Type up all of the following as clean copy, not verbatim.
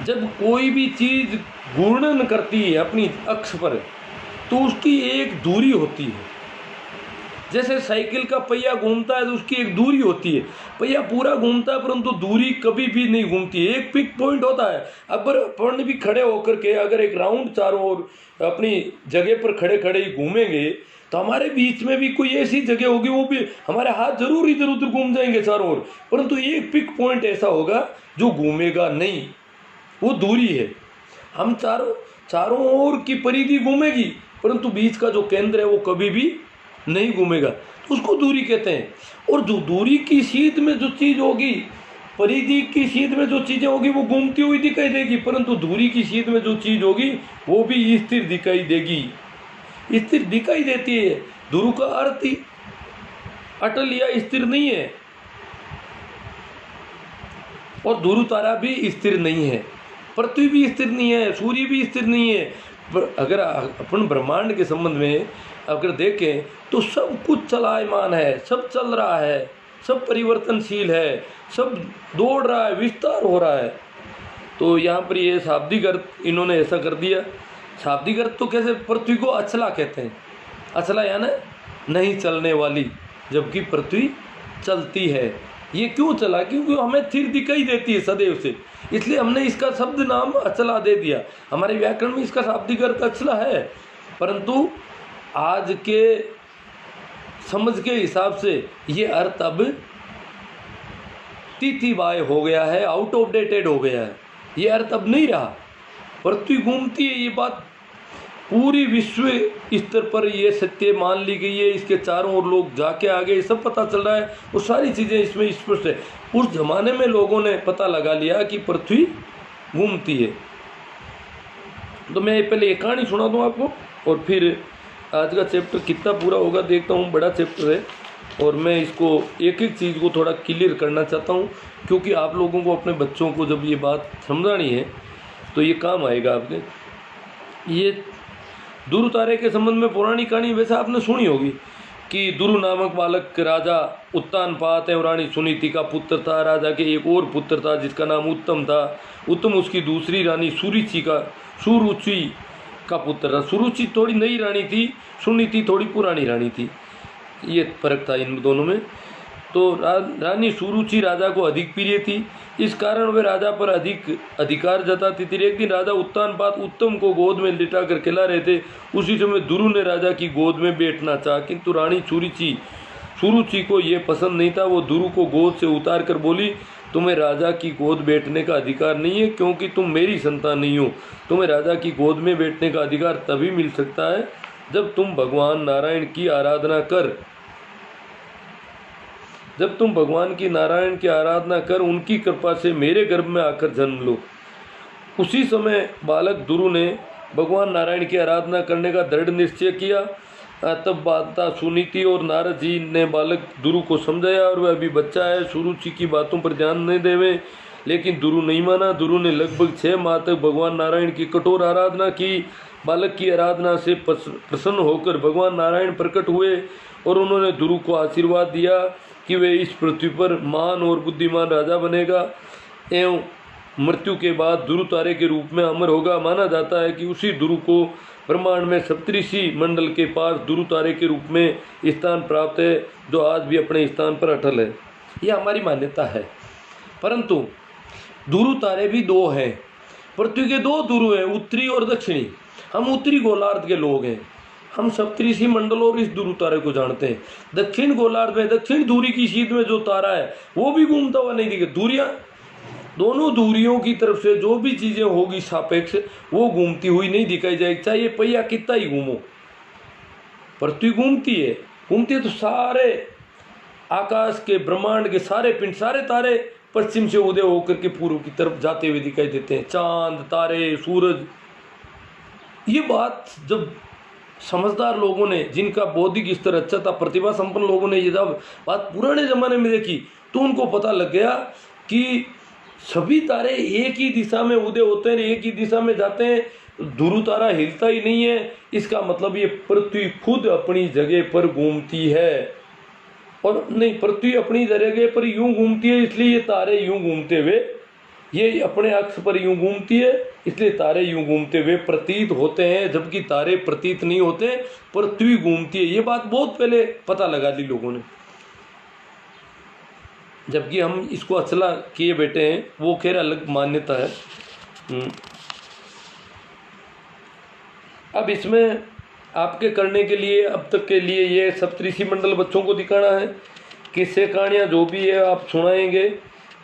जब कोई भी चीज़ घूर्णन करती है अपनी अक्ष पर तो उसकी एक दूरी होती है। जैसे साइकिल का पहिया घूमता है तो उसकी एक दूरी होती है। पहिया पूरा घूमता है परंतु दूरी कभी भी नहीं घूमती है, एक पिक पॉइंट होता है। अगर अपन भी खड़े होकर के अगर एक राउंड चारों ओर अपनी जगह पर खड़े खड़े ही घूमेंगे तो हमारे बीच में भी कोई ऐसी जगह होगी, वो भी हमारे हाथ जरूर इधर उधर घूम जाएंगे चारों ओर, परंतु एक पिक पॉइंट ऐसा होगा जो घूमेगा नहीं, वो दूरी है। हम चारों ओर की परिधि घूमेगी परंतु बीच का जो केंद्र है वो कभी भी नहीं घूमेगा, तो उसको दूरी कहते हैं। और जो दूरी की सीध में जो चीज़ होगी, परिधि की सीध में जो चीज़ें होगी वो घूमती हुई दिखाई देगी, परंतु दूरी की सीध में जो चीज़ होगी वो भी स्थिर दिखाई देगी, स्थिर दिखाई देती है। ध्रुव का अर्थ ही अटल या स्थिर नहीं है, और ध्रुव तारा भी स्थिर नहीं है, पृथ्वी भी स्थिर नहीं है, सूर्य भी स्थिर नहीं है। अगर अपन ब्रह्मांड के संबंध में अगर देखें तो सब कुछ चलायमान है, सब चल रहा है, सब परिवर्तनशील है, सब दौड़ रहा है, विस्तार हो रहा है। तो यहाँ पर ये शाब्दिक अर्थ इन्होंने ऐसा कर दिया। शाब्दिक अर्थ तो कैसे, पृथ्वी को अचला कहते हैं, अचला यानी नहीं चलने वाली, जबकि पृथ्वी चलती है। ये क्यों चला, क्योंकि हमें स्थिर दिखाई देती है सदैव से, इसलिए हमने इसका शब्द नाम अचला दे दिया। हमारे व्याकरण में इसका शाब्दिक अर्थ अचला है, परंतु आज के समझ के हिसाब से ये अर्थ अब तिथिबाय हो गया है, आउट ऑफ डेटेड हो गया है, ये अर्थ अब नहीं रहा। पृथ्वी घूमती है, ये बात पूरी विश्व स्तर पर ये सत्य मान ली गई है, इसके चारों ओर लोग जाके आगे सब पता चल रहा है, वो सारी चीज़ें इसमें स्पष्ट है। उस जमाने में लोगों ने पता लगा लिया कि पृथ्वी घूमती है। तो मैं पहले एक कहानी सुना दूँ आपको, और फिर आज का चैप्टर कितना पूरा होगा देखता हूँ, बड़ा चैप्टर है, और मैं इसको एक एक चीज़ को थोड़ा क्लियर करना चाहता हूँ, क्योंकि आप लोगों को अपने बच्चों को जब ये बात समझानी है तो ये काम आएगा आपके। ये ध्रुव तारे के संबंध में पुरानी कहानी वैसे आपने सुनी होगी कि ध्रुव नामक बालक राजा उत्तानपाद है और रानी सुनीति का पुत्र था। राजा के एक और पुत्र था जिसका नाम उत्तम था। उत्तम उसकी दूसरी रानी सुरुचि का पुत्र था। सुरुचि थोड़ी नई रानी थी, सुनीति थोड़ी पुरानी रानी थी, ये फर्क था इन दोनों में। तो रानी सुरुचि राजा को अधिक प्रिय थी, इस कारण वे राजा पर अधिक अधिकार जताती थी। एक दिन राजा उत्तानपाद उत्तम को गोद में लिटा कर खिला रहे थे। उसी समय ध्रुव ने राजा की गोद में बैठना चाहा, किंतु रानी सुरुचि को ये पसंद नहीं था। वो ध्रुव को गोद से उतार कर बोली, तुम्हें राजा की गोद बैठने का अधिकार नहीं है, क्योंकि तुम मेरी संतान नहीं हो। तुम्हें राजा की गोद में बैठने का अधिकार तभी मिल सकता है जब तुम भगवान नारायण की आराधना कर उनकी कृपा से मेरे गर्भ में आकर जन्म लो। उसी समय बालक ध्रुव ने भगवान नारायण की आराधना करने का दृढ़ निश्चय किया। तब माता सुनीति और नारद जी ने बालक ध्रुव को समझाया, और वह अभी बच्चा है, सुरुचि की बातों पर ध्यान नहीं देवे, लेकिन ध्रुव नहीं माना। ध्रुव ने लगभग 6 माह तक भगवान नारायण की कठोर आराधना की। बालक की आराधना से प्रसन्न होकर भगवान नारायण प्रकट हुए और उन्होंने ध्रुव को आशीर्वाद दिया कि वे इस पृथ्वी पर महान और बुद्धिमान राजा बनेगा एवं मृत्यु के बाद ध्रुव तारे के रूप में अमर होगा। माना जाता है कि उसी ध्रुव को ब्रह्मांड में सप्तऋषि मंडल के पास ध्रुव तारे के रूप में स्थान प्राप्त है, जो आज भी अपने स्थान पर अटल है। यह हमारी मान्यता है। परंतु ध्रुव तारे भी 2 हैं। पृथ्वी के 2 ध्रुव हैं, उत्तरी और दक्षिणी। हम उत्तरी गोलार्ध के लोग हैं, हम सप्तऋषि मंडल और इस ध्रुव तारे को जानते हैं। दक्षिण गोलार्ध में दक्षिण धुरी की सीध में जो तारा है वो भी घूमता हुआ नहीं दिखे। दूरियां, दोनों दूरियों की तरफ से जो भी चीजें होगी सापेक्ष, वो घूमती हुई नहीं दिखाई जाएगी, चाहे पहिया कितना ही घूमो। पृथ्वी घूमती है तो सारे आकाश के ब्रह्मांड के सारे पिंड, सारे तारे पश्चिम से उदय होकर के पूर्व की तरफ जाते हुए दिखाई देते हैं। चांद, तारे, सूरज। ये बात जब समझदार लोगों ने, जिनका बौद्धिक स्तर अच्छा था, प्रतिभा संपन्न लोगों ने ये जब बात पुराने जमाने में देखी तो उनको पता लग गया कि सभी तारे एक ही दिशा में उदय होते हैं, एक ही दिशा में जाते हैं। ध्रुव तारा हिलता ही नहीं है, इसका मतलब ये पृथ्वी खुद अपनी जगह पर घूमती है। और नहीं, पृथ्वी अपनी जगह पर यूं घूमती है, इसलिए ये तारे यूं घूमते हुए ये अपने अक्ष पर यूं घूमती है, इसलिए तारे यूं घूमते हुए प्रतीत होते हैं, जबकि तारे प्रतीत नहीं होते, पृथ्वी घूमती है। ये बात बहुत पहले पता लगा ली लोगों ने, जबकि हम इसको अचला किए बैठे हैं, वो खैर अलग मान्यता है। अब इसमें आपके करने के लिए अब तक के लिए ये सप्तऋषि मंडल बच्चों को दिखाना है, किस्से कहानियाँ जो भी है आप सुनाएंगे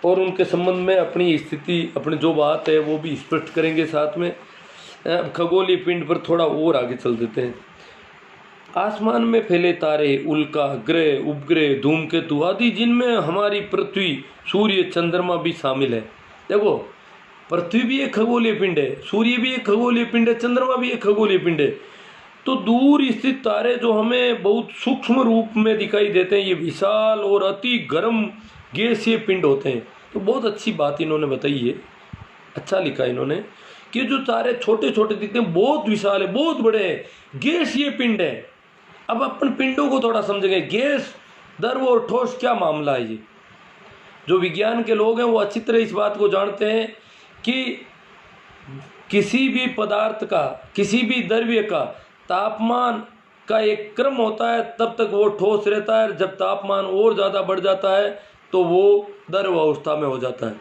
और उनके संबंध में अपनी स्थिति, अपनी जो बात है वो भी स्पष्ट करेंगे साथ में। खगोलीय पिंड पर थोड़ा और आगे चल देते हैं। आसमान में फैले तारे, उल्का, ग्रह, उपग्रह, धूमकेतु आदि, जिनमें हमारी पृथ्वी, सूर्य, चंद्रमा भी शामिल है। देखो, पृथ्वी भी एक खगोलीय पिंड है, सूर्य भी एक खगोलीय पिंड है, चंद्रमा भी एक खगोलीय पिंड है। तो दूर स्थित तारे जो हमें बहुत सूक्ष्म रूप में दिखाई देते हैं, ये विशाल और अति गर्म गैसीय पिंड होते हैं। तो बहुत अच्छी बात इन्होंने बताई है, अच्छा लिखा इन्होंने कि जो तारे छोटे छोटे दिखते हैं, बहुत विशाल है, बहुत बड़े हैं, गैसीय पिंड है। अब अपन पिंडों को थोड़ा समझेंगे, गैस, द्रव और ठोस क्या मामला है। ये जो विज्ञान के लोग हैं वो अच्छी तरह इस बात को जानते हैं कि किसी भी पदार्थ का, किसी भी द्रव्य का तापमान का एक क्रम होता है, तब तक वो ठोस रहता है। जब तापमान और ज़्यादा बढ़ जाता है तो वो द्रव अवस्था में हो जाता है,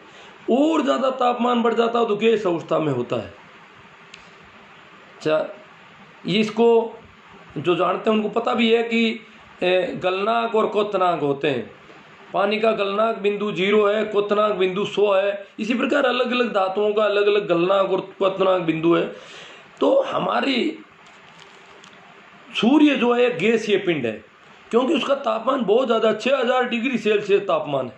और ज़्यादा तापमान बढ़ जाता है तो गैस अवस्था में होता है। अच्छा, इसको जो जानते हैं उनको पता भी है कि गलनांक और क्वथनांक होते हैं। पानी का गलनांक बिंदु 0 है, क्वथनांक बिंदु 100 है। इसी प्रकार अलग अलग धातुओं का अलग अलग गलनांक और क्वथनांक बिंदु है। तो हमारी सूर्य जो है गैसीय पिंड है, क्योंकि उसका तापमान बहुत ज़्यादा 6000 डिग्री सेल्सियस तापमान है।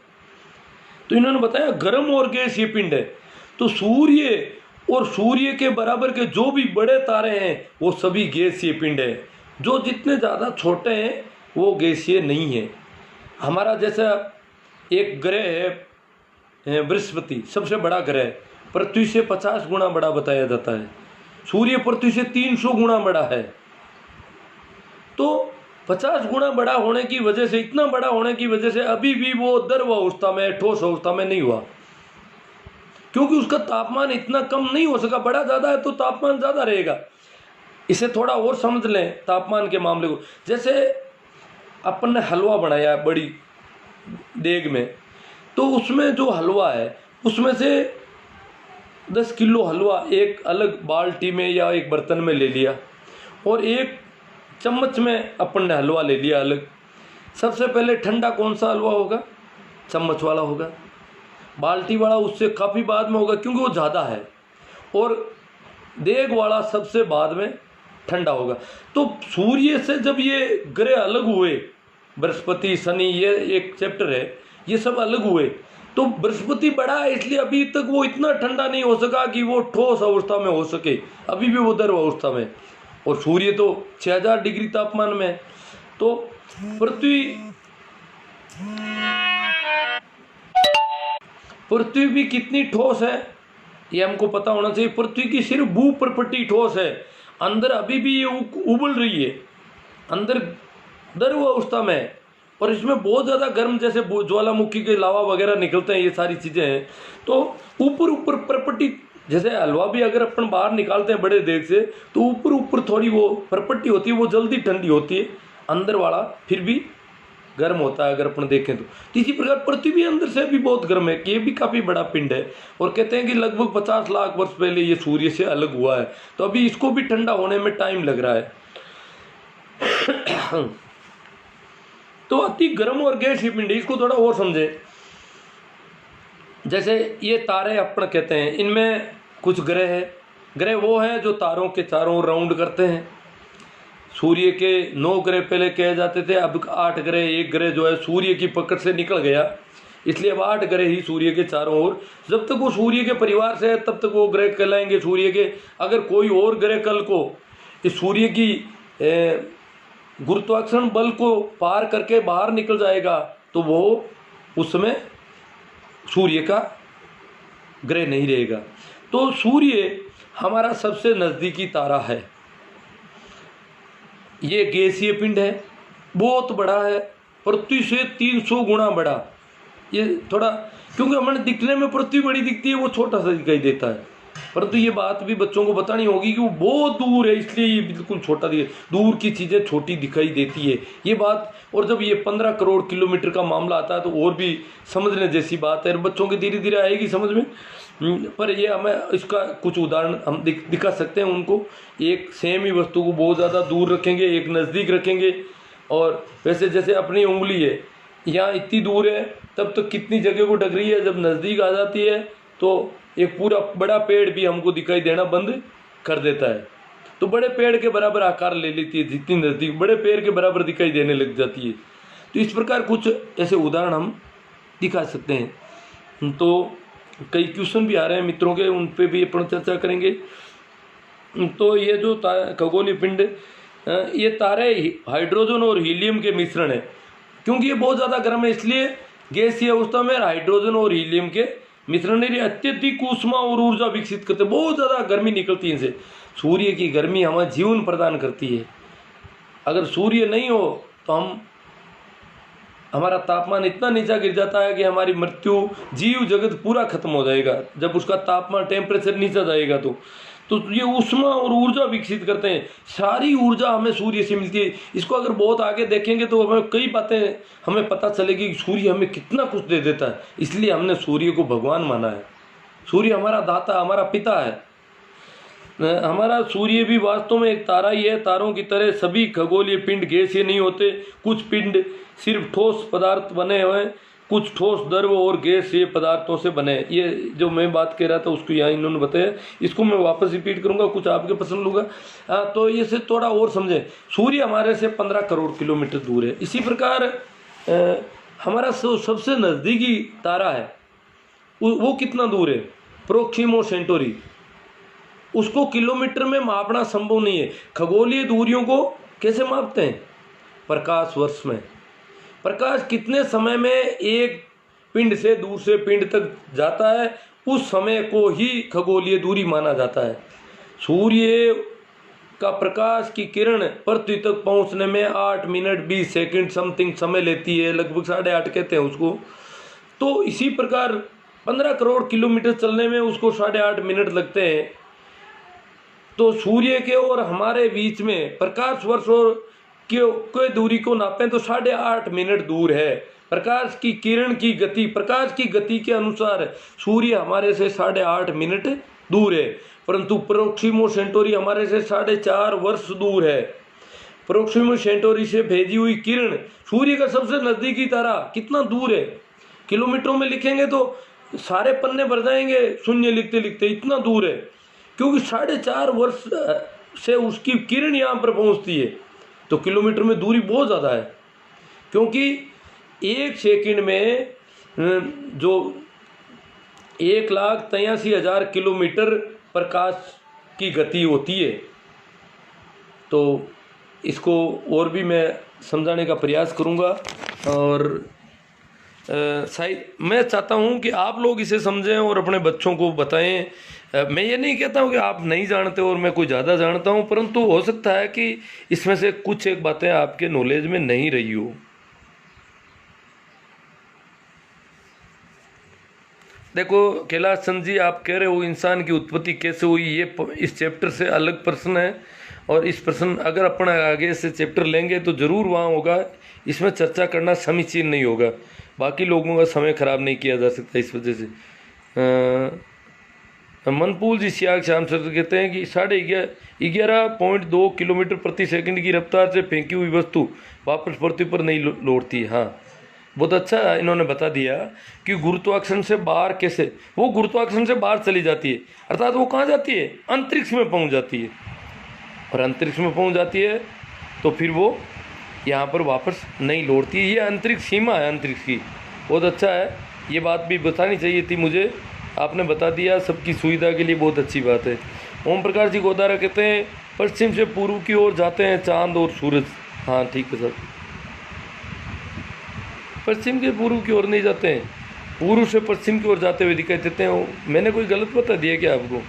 तो इन्होंने बताया गर्म और गैसीय पिंड है। तो सूर्य और सूर्य के बराबर के जो भी बड़े तारे हैं वो सभी गैसीय पिंड है। जो जितने ज़्यादा छोटे हैं वो गैसीय नहीं है। हमारा जैसा एक ग्रह है बृहस्पति, सबसे बड़ा ग्रह, पृथ्वी से 50 गुना बड़ा बताया जाता है। सूर्य पृथ्वी से 300 गुना बड़ा है। तो 50 गुना बड़ा होने की वजह से, इतना बड़ा होने की वजह से अभी भी वो द्रव अवस्था में, ठोस अवस्था में नहीं हुआ, क्योंकि उसका तापमान इतना कम नहीं हो सका। बड़ा ज़्यादा है तो तापमान ज़्यादा रहेगा। इसे थोड़ा और समझ लें तापमान के मामले को। जैसे अपन ने हलवा बनाया बड़ी देग में, तो उसमें जो हलवा है उसमें से 10 किलो हलवा एक अलग बाल्टी में या एक बर्तन में ले लिया, और एक चम्मच में अपन ने हलवा ले लिया अलग। सबसे पहले ठंडा कौन सा हलवा होगा? चम्मच वाला होगा। बाल्टी वाला उससे काफ़ी बाद में होगा, क्योंकि वो ज़्यादा है। और देग वाला सबसे बाद में ठंडा होगा। तो सूर्य से जब ये ग्रह अलग हुए, बृहस्पति, शनि, ये एक चैप्टर है, ये सब अलग हुए, तो बृहस्पति बड़ा है इसलिए अभी तक वो इतना ठंडा नहीं हो सका कि वो ठोस अवस्था में हो सके, अभी भी वो द्रव अवस्था में। और सूर्य तो 6000 डिग्री तापमान में है। तो पृथ्वी भी कितनी ठोस है ये हमको पता होना चाहिए। पृथ्वी की सिर्फ भू परपट्टी ठोस है, अंदर अभी भी ये उबल रही है, अंदर द्रव अवस्था में है। और इसमें बहुत ज़्यादा गर्म, जैसे ज्वालामुखी के लावा वगैरह निकलते हैं, ये सारी चीज़ें हैं। तो ऊपर परपट्टी, जैसे हलवा भी अगर अपन बाहर निकालते हैं बड़े देग से, तो ऊपर थोड़ी वो परपट्टी होती है, वो जल्दी ठंडी होती है, अंदर वाला फिर भी गर्म होता है अगर अपन देखें तो। इसी प्रकार पृथ्वी भी अंदर से भी बहुत गर्म है, कि ये भी काफ़ी बड़ा पिंड है। और कहते हैं कि लगभग 50 लाख वर्ष पहले ये सूर्य से अलग हुआ है, तो अभी इसको भी ठंडा होने में टाइम लग रहा है। तो अति गर्म और गैसीय पिंड, इसको थोड़ा और समझें। जैसे ये तारे अपन कहते हैं, इनमें कुछ ग्रह है। ग्रह वो है जो तारों के चारों राउंड करते हैं। सूर्य के 9 ग्रह पहले कहे जाते थे, अब 8 ग्रह। एक ग्रह जो है सूर्य की पकड़ से निकल गया, इसलिए अब 8 ग्रह ही सूर्य के चारों ओर। जब तक वो सूर्य के परिवार से है तब तक वो ग्रह कहलाएंगे सूर्य के। अगर कोई और ग्रह कल को इस सूर्य की गुरुत्वाकर्षण बल को पार करके बाहर निकल जाएगा, तो वो उस समय सूर्य का ग्रह नहीं रहेगा। तो सूर्य हमारा सबसे नज़दीकी तारा है। ये गैसीय पिंड है, बहुत बड़ा है, पृथ्वी से 300 गुना बड़ा। ये थोड़ा, क्योंकि हमें दिखने में पृथ्वी बड़ी दिखती है, वो छोटा सा दिखाई देता है, परंतु ये बात भी बच्चों को बतानी होगी कि वो बहुत दूर है, इसलिए ये बिल्कुल छोटा दिखे, दूर की चीज़ें छोटी दिखाई देती है ये बात। और जब ये 15 करोड़ किलोमीटर का मामला आता है तो और भी समझने जैसी बात है, और बच्चों के धीरे धीरे आएगी समझ में। पर ये हमें इसका कुछ उदाहरण हम दिखा सकते हैं उनको। एक सेम ही वस्तु को बहुत ज़्यादा दूर रखेंगे, एक नज़दीक रखेंगे, और वैसे जैसे अपनी उंगली है, यहाँ इतनी दूर है तब तो कितनी जगह को ढक रही है, जब नज़दीक आ जाती है तो एक पूरा बड़ा पेड़ भी हमको दिखाई देना बंद कर देता है। तो बड़े पेड़ के बराबर आकार ले लेती है, जितनी नज़दीक बड़े पेड़ के बराबर दिखाई देने लग जाती है। तो इस प्रकार कुछ ऐसे उदाहरण हम दिखा सकते हैं। तो कई क्वेश्चन भी आ रहे हैं मित्रों के, उन पे भी अपन चर्चा करेंगे। तो ये जो खगोलीय पिंड, ये तारे हाइड्रोजन और हीलियम के मिश्रण है, क्योंकि ये बहुत ज़्यादा गर्म है इसलिए गैसीय अवस्था में हाइड्रोजन और हीलियम के मिश्रण ने अत्यधिक ऊष्मा और ऊर्जा विकसित करते, बहुत ज़्यादा गर्मी निकलती है इनसे। सूर्य की गर्मी हमें जीवन प्रदान करती है। अगर सूर्य नहीं हो तो हमारा तापमान इतना नीचा गिर जाता है कि हमारी मृत्यु, जीव जगत पूरा खत्म हो जाएगा जब उसका तापमान टेम्परेचर नीचा जाएगा। तो ये ऊष्मा और ऊर्जा विकसित करते हैं, सारी ऊर्जा हमें सूर्य से मिलती है। इसको अगर बहुत आगे देखेंगे तो हमें कई बातें हमें पता चलेगी कि सूर्य हमें कितना कुछ दे देता है, इसलिए हमने सूर्य को भगवान माना है। सूर्य हमारा दाता, हमारा पिता है। हमारा सूर्य भी वास्तव में एक तारा ही है। तारों की तरह सभी खगोलीय पिंड गैसीय नहीं होते, कुछ पिंड सिर्फ ठोस पदार्थ बने हुए हैं, कुछ ठोस द्रव और गैसीय पदार्थों से बने। ये जो मैं बात कह रहा था उसको यहाँ इन्होंने बताया, इसको मैं वापस रिपीट करूँगा, कुछ आपके पसंद लूँगा। तो ये से थोड़ा और समझें। सूर्य हमारे से 15 करोड़ किलोमीटर दूर है। इसी प्रकार हमारा सबसे नज़दीकी तारा है वो कितना दूर है, प्रोक्सिमा सेंटोरी। उसको किलोमीटर में मापना संभव नहीं है। खगोलीय दूरियों को कैसे मापते हैं? प्रकाश वर्ष में। प्रकाश कितने समय में एक पिंड से दूसरे पिंड तक जाता है, उस समय को ही खगोलीय दूरी माना जाता है। सूर्य का प्रकाश की किरण पृथ्वी तक पहुंचने में 8 मिनट 20 सेकंड समथिंग समय लेती है, लगभग 8.5 कहते हैं उसको। तो इसी प्रकार 15 करोड़ किलोमीटर चलने में उसको 8.5 मिनट लगते हैं। तो सूर्य के और हमारे बीच में प्रकाश वर्ष और के दूरी को नापें तो 8.5 मिनट दूर है। प्रकाश की किरण की गति, प्रकाश की गति के अनुसार सूर्य हमारे से 8.5 मिनट दूर है, परंतु प्रोक्सिमा सेंटोरी हमारे से 4.5 वर्ष दूर है। प्रोक्सिमा सेंटोरी से भेजी हुई किरण सूर्य का सबसे नज़दीकी तारा कितना दूर है, किलोमीटरों में लिखेंगे तो सारे पन्ने भर जाएंगे शून्य लिखते लिखते, इतना दूर है। क्योंकि 4.5 वर्ष से उसकी किरण यहाँ पर पहुँचती है, तो किलोमीटर में दूरी बहुत ज़्यादा है। क्योंकि एक सेकंड में जो 1,83,000 किलोमीटर प्रकाश की गति होती है। तो इसको और भी मैं समझाने का प्रयास करूँगा, और शायद मैं चाहता हूँ कि आप लोग इसे समझें और अपने बच्चों को बताएं। मैं ये नहीं कहता हूँ कि आप नहीं जानते और मैं कोई ज़्यादा जानता हूँ, परंतु हो सकता है कि इसमें से कुछ एक बातें आपके नॉलेज में नहीं रही हो। देखो कैलाश चंद जी, आप कह रहे हो इंसान की उत्पत्ति कैसे हुई, ये इस चैप्टर से अलग प्रश्न है, और इस प्रश्न अगर अपन आगे से चैप्टर लेंगे तो ज़रूर वहाँ होगा। इसमें चर्चा करना समीचीन नहीं होगा, बाकी लोगों का समय खराब नहीं किया जा सकता इस वजह से। मनपूल जी सियाग श्याम सर कहते हैं कि 11.2 किलोमीटर प्रति सेकंड की रफ्तार से फेंकी हुई वस्तु वापस पृथ्वी पर नहीं लौटती। हाँ, बहुत अच्छा इन्होंने बता दिया कि गुरुत्वाकर्षण से बाहर कैसे, वो गुरुत्वाकर्षण से बाहर चली जाती है, अर्थात वो कहाँ जाती है, अंतरिक्ष में पहुँच जाती है, और अंतरिक्ष में पहुँच जाती है तो फिर वो यहाँ पर वापस नहीं लौटती है। ये अंतरिक्ष सीमा है अंतरिक्ष की। बहुत अच्छा है, ये बात भी बतानी चाहिए थी मुझे, आपने बता दिया, सबकी सुविधा के लिए बहुत अच्छी बात है। ओम प्रकाश जी गोदारा कहते हैं पश्चिम से पूर्व की ओर जाते हैं चांद और सूरज। हाँ ठीक है सर, पश्चिम के पूर्व की ओर नहीं जाते हैं, पूर्व से पश्चिम की ओर जाते हुए दिखाई देते हैं। मैंने कोई गलत बता दिया क्या आपको?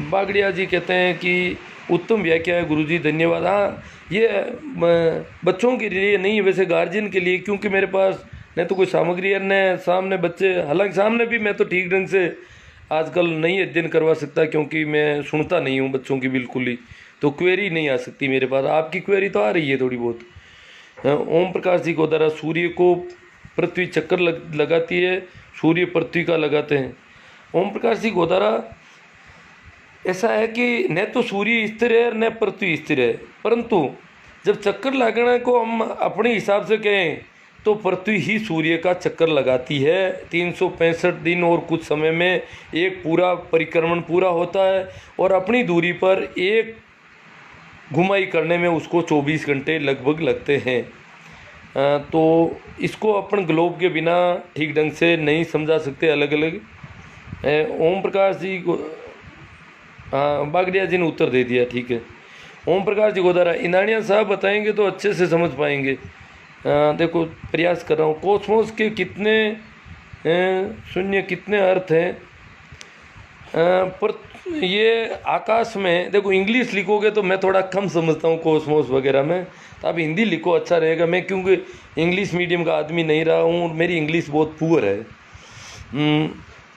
बागड़िया जी कहते हैं कि उत्तम व्याख्या है गुरुजी, धन्यवाद। हाँ, ये बच्चों के लिए नहीं है, वैसे गार्जियन के लिए, क्योंकि मेरे पास न तो कोई सामग्री है न सामने बच्चे, हालांकि सामने भी मैं तो ठीक ढंग से आजकल नहीं अध्ययन करवा सकता, क्योंकि मैं सुनता नहीं हूँ बच्चों की बिल्कुल ही, तो क्वेरी नहीं आ सकती मेरे पास। आपकी क्वेरी तो आ रही है थोड़ी बहुत। ओम प्रकाश जी को द्वारा सूर्य को पृथ्वी चक्कर लगाती है, सूर्य पृथ्वी का लगाते हैं। ओम प्रकाश जी को द्वारा ऐसा है कि न तो सूर्य स्थिर है न पृथ्वी स्थिर है, परंतु जब चक्कर लगाने को हम अपने हिसाब से कहें तो पृथ्वी ही सूर्य का चक्कर लगाती है। 365 दिन और कुछ समय में एक पूरा परिक्रमण पूरा होता है, और अपनी दूरी पर एक घुमाई करने में उसको 24 घंटे लगभग लगते हैं। तो इसको अपन ग्लोब के बिना ठीक ढंग से नहीं समझा सकते, अलग अलग। ओम प्रकाश जी को, हाँ, बागड़िया जी ने उत्तर दे दिया, ठीक है। ओम प्रकाश जी गोदारा, इनानिया साहब बताएंगे तो अच्छे से समझ पाएंगे। देखो प्रयास कर रहा हूँ। कोस्मोस के कितने शून्य कितने अर्थ हैं? पर ये आकाश में, देखो इंग्लिश लिखोगे तो मैं थोड़ा कम समझता हूँ कोस्मोस वगैरह में, तो आप हिंदी लिखो अच्छा रहेगा। मैं क्योंकि इंग्लिश मीडियम का आदमी नहीं रहा हूँ, मेरी इंग्लिश बहुत पुअर है।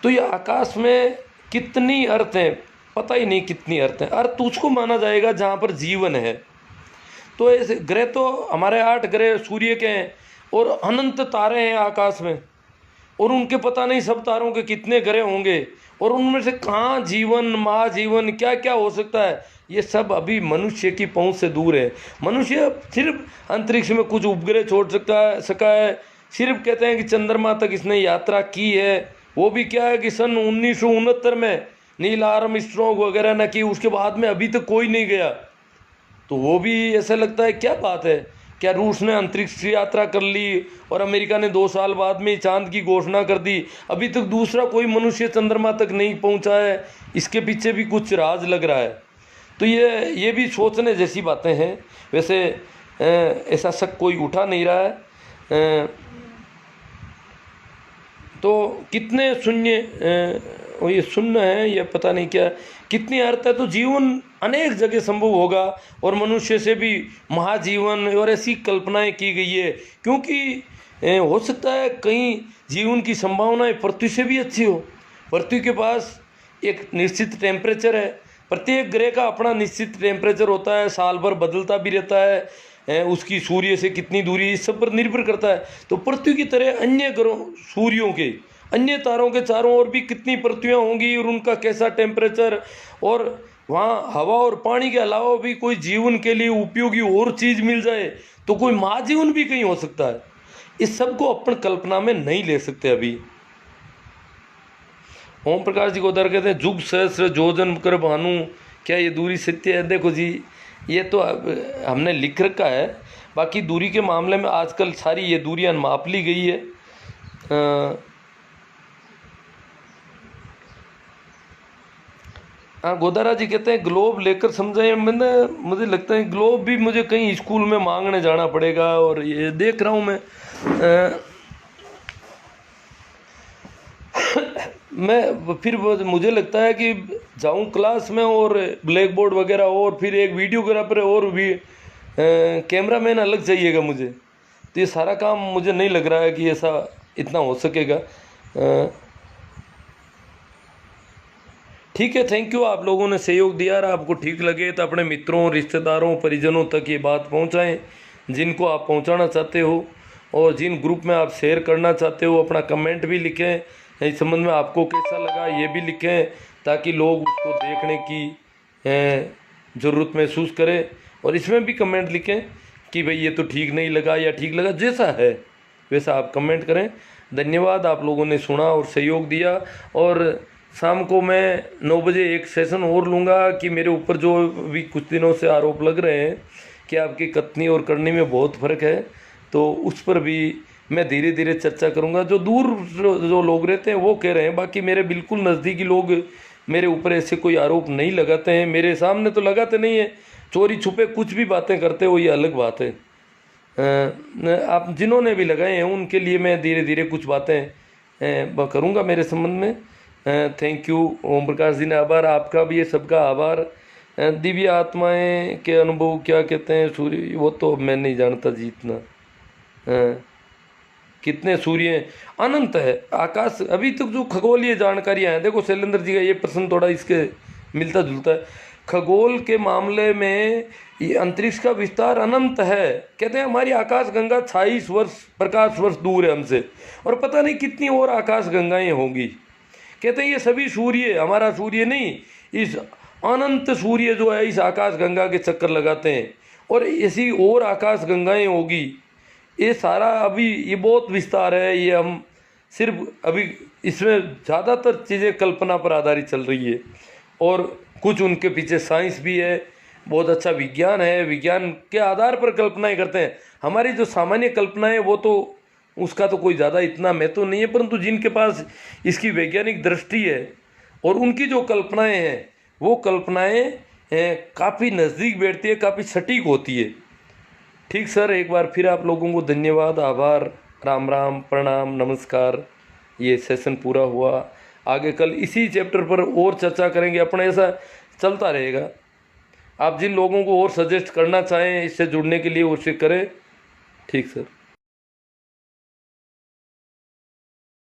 तो ये आकाश में कितनी अर्थ हैं, पता ही नहीं कितनी अर्थ हैं। अर्थ उसको माना जाएगा जहाँ पर जीवन है। तो ऐसे ग्रह तो हमारे 8 ग्रह सूर्य के हैं, और अनंत तारे हैं आकाश में, और उनके पता नहीं सब तारों के कितने ग्रह होंगे, और उनमें से कहाँ जीवन, महाजीवन, क्या क्या हो सकता है, ये सब अभी मनुष्य की पहुंच से दूर है। मनुष्य सिर्फ अंतरिक्ष में कुछ उपग्रह छोड़ सका है, सिर्फ कहते हैं कि चंद्रमा तक इसने यात्रा की है, वो भी क्या है कि सन 1969 में नील आर्मस्ट्रॉन्ग वगैरह ने की, उसके बाद में अभी तक कोई नहीं गया। तो वो भी ऐसा लगता है क्या बात है, क्या रूस ने अंतरिक्ष यात्रा कर ली और अमेरिका ने 2 साल बाद में चांद की घोषणा कर दी, अभी तक दूसरा कोई मनुष्य चंद्रमा तक नहीं पहुंचा है। इसके pीछे भी कुछ राज लग रहा है। तो ये भी सोचने जैसी बातें हैं। वैसे ऐसा शक कोई उठा नहीं रहा है। तो कितने शून्य, ये शून्य है या पता नहीं क्या, कितनी अर्थ है, तो जीवन अनेक जगह संभव होगा, और मनुष्य से भी महाजीवन और ऐसी कल्पनाएं की गई है, क्योंकि हो सकता है कहीं जीवन की संभावनाएं पृथ्वी से भी अच्छी हो। पृथ्वी के पास एक निश्चित टेम्परेचर है, प्रत्येक ग्रह का अपना निश्चित टेम्परेचर होता है, साल भर बदलता भी रहता है, उसकी सूर्य से कितनी दूरी, इस सब पर निर्भर करता है। तो पृथ्वी की तरह अन्य ग्रहों, सूर्यों के अन्य तारों के चारों ओर भी कितनी पृथ्वियाँ होंगी, और उनका कैसा टेम्परेचर, और वहाँ हवा और पानी के अलावा भी कोई जीवन के लिए उपयोगी और चीज़ मिल जाए तो कोई महाजीवन भी कहीं हो सकता है। इस सब को अपन कल्पना में नहीं ले सकते अभी। ओम प्रकाश जी को उधर कहते हैं, जुग सहस्र योजन कर भानु, क्या ये दूरी सत्य है? देखो जी, ये तो हमने लिख रखा है, बाकी दूरी के मामले में आजकल सारी ये दूरियां माप ली गई है। हाँ, गोदारा जी कहते हैं ग्लोब लेकर समझाएं। मैंने, मुझे लगता है ग्लोब भी मुझे कहीं स्कूल में मांगने जाना पड़ेगा, और ये देख रहा हूँ मैं फिर मुझे लगता है कि जाऊँ क्लास में, और ब्लैक बोर्ड वगैरह, और फिर एक वीडियोग्राफर और भी कैमरामैन अलग चाहिएगा मुझे। तो ये सारा काम मुझे नहीं लग रहा है कि ऐसा इतना हो सकेगा। ठीक है, थैंक यू, आप लोगों ने सहयोग दिया। और आपको ठीक लगे तो अपने मित्रों, रिश्तेदारों, परिजनों तक ये बात पहुंचाएं जिनको आप पहुंचाना चाहते हो, और जिन ग्रुप में आप शेयर करना चाहते हो। अपना कमेंट भी लिखें, इस संबंध में आपको कैसा लगा ये भी लिखें, ताकि लोग उसको देखने की ज़रूरत महसूस करें। और इसमें भी कमेंट लिखें कि भाई ये तो ठीक नहीं लगा या ठीक लगा, जैसा है वैसा आप कमेंट करें। धन्यवाद, आप लोगों ने सुना और सहयोग दिया। और शाम को मैं 9 बजे एक सेशन और लूँगा कि मेरे ऊपर जो भी कुछ दिनों से आरोप लग रहे हैं कि आपकी कथनी और करनी में बहुत फ़र्क है, तो उस पर भी मैं धीरे धीरे चर्चा करूँगा। जो दूर जो लोग रहते हैं वो कह रहे हैं, बाकी मेरे बिल्कुल नज़दीकी लोग मेरे ऊपर ऐसे कोई आरोप नहीं लगाते हैं। मेरे सामने तो लगाते नहीं है, चोरी छुपे कुछ भी बातें करते हो, ये अलग बात है। आप जिन्होंने भी लगाए हैं उनके लिए मैं धीरे धीरे कुछ बातें करूँगा मेरे संबंध में। थैंक यू ओम प्रकाश जी ने, आभार आपका भी, ये सबका आभार। दिव्य आत्माएं के अनुभव क्या कहते हैं सूर्य, वो तो मैं नहीं जानता जी इतना। कितने सूर्य अनंत है आकाश। अभी तक जो खगोलीय जानकारियां हैं, देखो शैलेंद्र जी का ये प्रश्न थोड़ा इसके मिलता जुलता है। खगोल के मामले में ये अंतरिक्ष का विस्तार अनंत है। कहते हैं हमारी आकाश गंगा 26 वर्ष प्रकाश वर्ष दूर है हमसे, और पता नहीं कितनी और आकाश गंगाएं होंगी। कहते हैं ये सभी सूर्य, हमारा सूर्य नहीं, इस अनंत सूर्य जो है इस आकाश गंगा के चक्कर लगाते हैं, और ऐसी और आकाश गंगाएं होगी। ये सारा अभी ये बहुत विस्तार है, ये हम सिर्फ अभी इसमें ज़्यादातर चीज़ें कल्पना पर आधारित चल रही है, और कुछ उनके पीछे साइंस भी है, बहुत अच्छा विज्ञान है, विज्ञान के आधार पर कल्पनाएं करते हैं। हमारी जो सामान्य कल्पनाएं वो तो उसका तो कोई ज़्यादा इतना महत्व नहीं है, परंतु जिनके पास इसकी वैज्ञानिक दृष्टि है और उनकी जो कल्पनाएं हैं वो कल्पनाएं काफ़ी नज़दीक बैठती है, काफ़ी सटीक होती है। ठीक सर, एक बार फिर आप लोगों को धन्यवाद, आभार, राम राम, प्रणाम, नमस्कार। ये सेशन पूरा हुआ, आगे कल इसी चैप्टर पर और चर्चा करेंगे। अपना ऐसा चलता रहेगा। आप जिन लोगों को और सजेस्ट करना चाहें इससे जुड़ने के लिए उससे करें। ठीक सर।